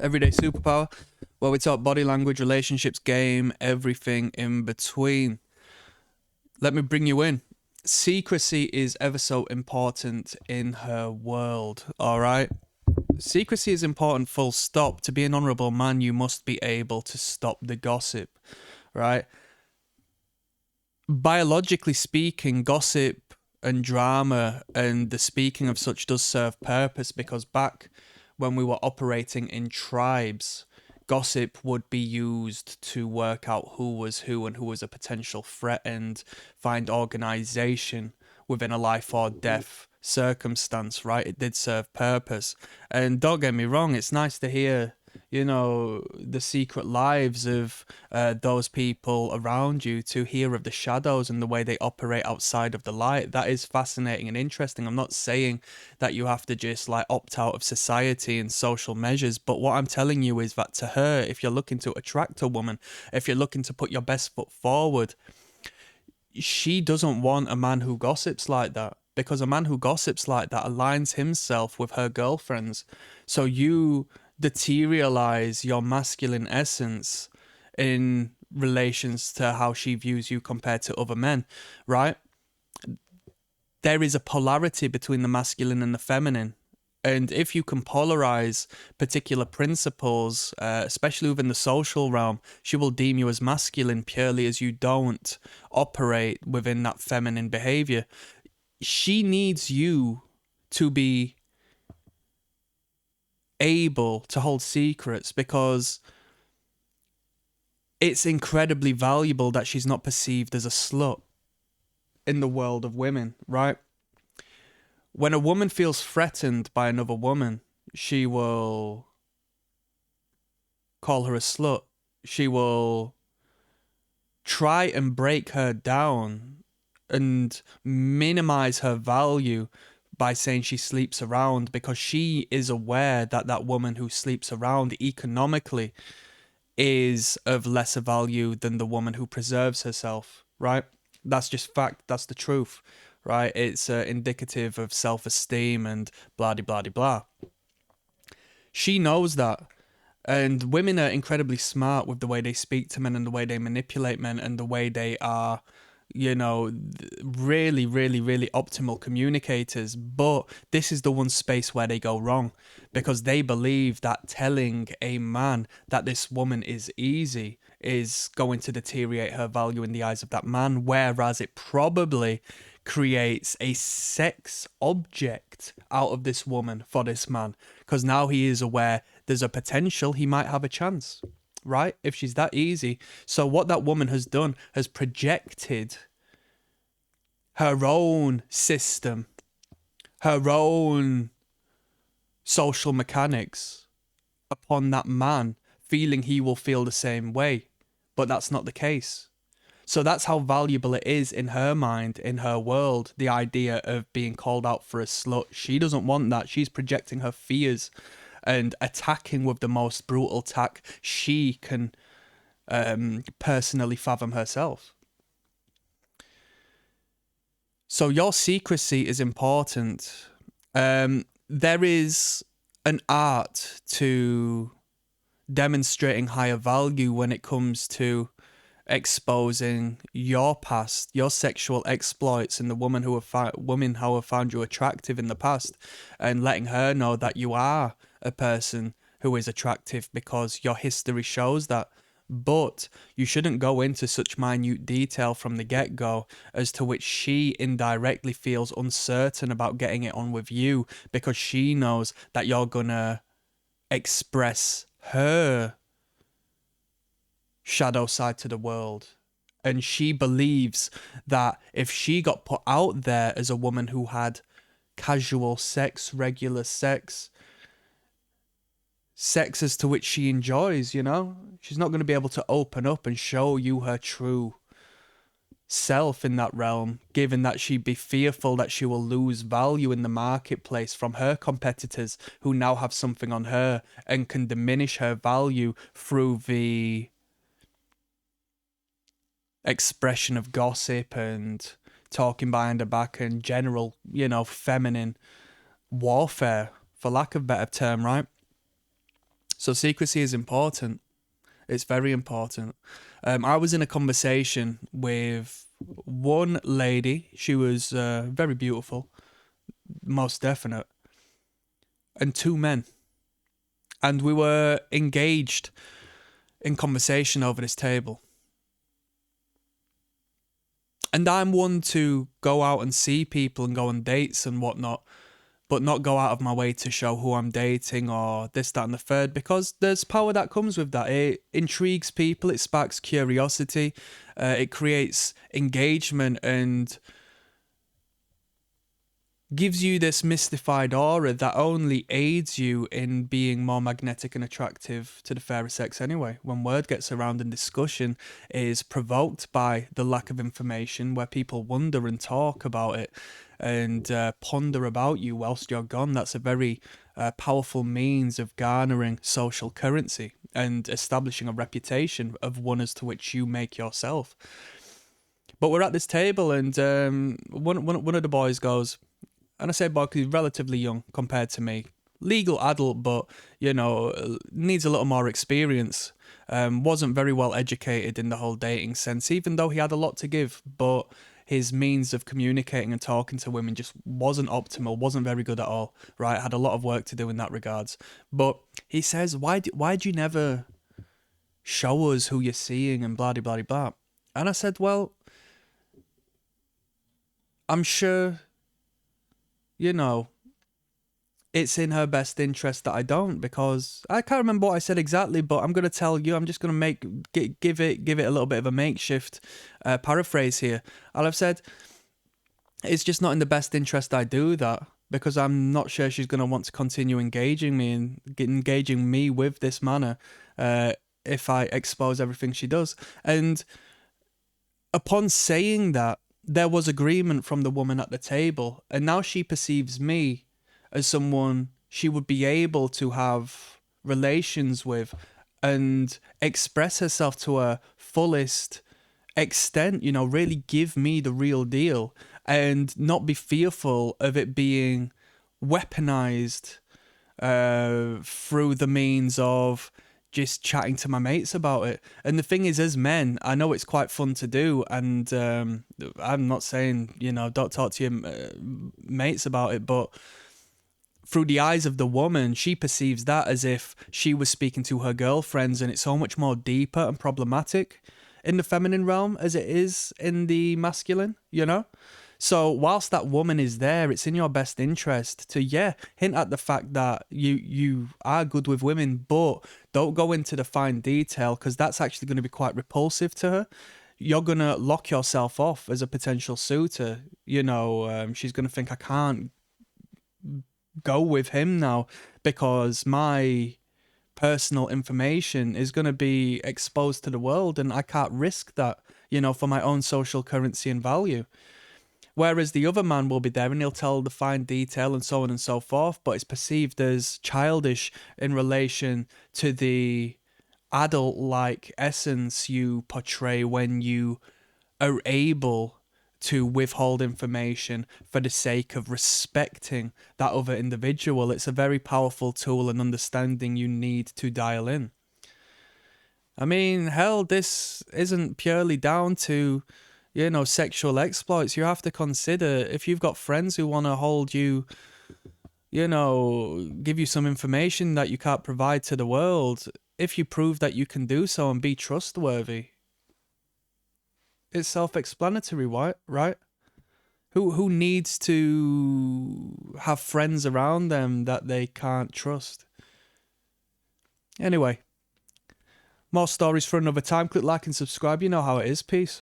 Everyday superpower. Well, we talk body language, relationships, game, everything in between. Let me bring you in. Secrecy is ever so important in her world, alright? Secrecy is important, full stop. To be an honourable man, you must be able to stop the gossip, right? Biologically speaking, gossip and drama and the speaking of such does serve purpose, because back when we were operating in tribes, gossip would be used to work out who was who and who was a potential threat and find organization within a life or death circumstance, right? It did serve purpose. And don't get me wrong, it's nice to hear, the secret lives of those people around you, to hear of the shadows and the way they operate outside of the light. That is fascinating and interesting. I'm not saying that you have to just like opt out of society and social measures, but what I'm telling you is that to her, if you're looking to attract a woman, if you're looking to put your best foot forward, she doesn't want a man who gossips like that, because a man who gossips like that aligns himself with her girlfriends. So you deterialize your masculine essence in relations to how she views you compared to other men, right? There is a polarity between the masculine and the feminine. And if you can polarize particular principles, especially within the social realm, she will deem you as masculine purely as you don't operate within that feminine behavior. She needs you to be able to hold secrets, because it's incredibly valuable that she's not perceived as a slut in the world of women, right? When a woman feels threatened by another woman, she will call her a slut. She will try and break her down and minimize her value by saying she sleeps around, because she is aware that that woman who sleeps around economically is of lesser value than the woman who preserves herself, right? That's just fact. That's the truth, right? It's indicative of self-esteem and blah, blah, blah, blah. She knows that. And women are incredibly smart with the way they speak to men and the way they manipulate men and the way they are, really, really, really optimal communicators. But this is the one space where they go wrong, because they believe that telling a man that this woman is easy is going to deteriorate her value in the eyes of that man, whereas it probably creates a sex object out of this woman for this man, because now he is aware there's a potential he might have a chance, right? If she's that easy. So what that woman has done has projected her own system, her own social mechanics upon that man, feeling he will feel the same way. But that's not the case. So that's how valuable it is in her mind, in her world, the idea of being called out for a slut. She doesn't want that. She's projecting her fears and attacking with the most brutal attack she can personally fathom herself. So your secrecy is important. There is an art to demonstrating higher value when it comes to exposing your past, your sexual exploits, and the women who have found you attractive in the past, and letting her know that you are a person who is attractive because your history shows that. But you shouldn't go into such minute detail from the get-go as to which she indirectly feels uncertain about getting it on with you, because she knows that you're gonna express her shadow side to the world. And she believes that if she got put out there as a woman who had casual sex, regular sex as to which she enjoys, she's not going to be able to open up and show you her true self in that realm, given that she'd be fearful that she will lose value in the marketplace from her competitors who now have something on her and can diminish her value through the expression of gossip and talking behind her back and general, feminine warfare, for lack of a better term, right? So secrecy is important. It's very important. I was in a conversation with one lady. She was very beautiful, most definite, and two men. And we were engaged in conversation over this table. And I'm one to go out and see people and go on dates and whatnot, but not go out of my way to show who I'm dating or this, that, and the third, because there's power that comes with that. It intrigues people, it sparks curiosity, it creates engagement and gives you this mystified aura that only aids you in being more magnetic and attractive to the fairer sex anyway. When word gets around and discussion is provoked by the lack of information, where people wonder and talk about it and ponder about you whilst you're gone, that's a very powerful means of garnering social currency and establishing a reputation of one as to which you make yourself. But we're at this table and one of the boys goes, and I say boy because he's relatively young compared to me. Legal adult, but, needs a little more experience. Wasn't very well educated in the whole dating sense, even though he had a lot to give. But his means of communicating and talking to women just wasn't optimal, wasn't very good at all, right? Had a lot of work to do in that regards. But he says, why do you never show us who you're seeing and blah, blah, blah. And I said, well, I'm sure... it's in her best interest that I don't, because I can't remember what I said exactly, but I'm going to tell you, I'm just going to give it a little bit of a makeshift paraphrase here. I've said, it's just not in the best interest I do that, because I'm not sure she's going to want to continue engaging me with this manner if I expose everything she does. And upon saying that, there was agreement from the woman at the table, and now she perceives me as someone she would be able to have relations with and express herself to her fullest extent, really give me the real deal and not be fearful of it being weaponized through the means of just chatting to my mates about it. And the thing is, as men, I know it's quite fun to do, and I'm not saying, don't talk to your mates about it, but through the eyes of the woman, she perceives that as if she was speaking to her girlfriends, and it's so much more deeper and problematic in the feminine realm as it is in the masculine, So whilst that woman is there, it's in your best interest to, hint at the fact that you are good with women, but don't go into the fine detail, because that's actually going to be quite repulsive to her. You're going to lock yourself off as a potential suitor. She's going to think, I can't go with him now because my personal information is going to be exposed to the world, and I can't risk that, for my own social currency and value. Whereas the other man will be there and he'll tell the fine detail and so on and so forth, but it's perceived as childish in relation to the adult-like essence you portray when you are able to withhold information for the sake of respecting that other individual. It's a very powerful tool and understanding you need to dial in. I mean, hell, this isn't purely down to, sexual exploits. You have to consider, if you've got friends who want to hold you, give you some information that you can't provide to the world, if you prove that you can do so and be trustworthy, it's self-explanatory, right? Who needs to have friends around them that they can't trust? Anyway, more stories for another time. Click like and subscribe. You know how it is. Peace.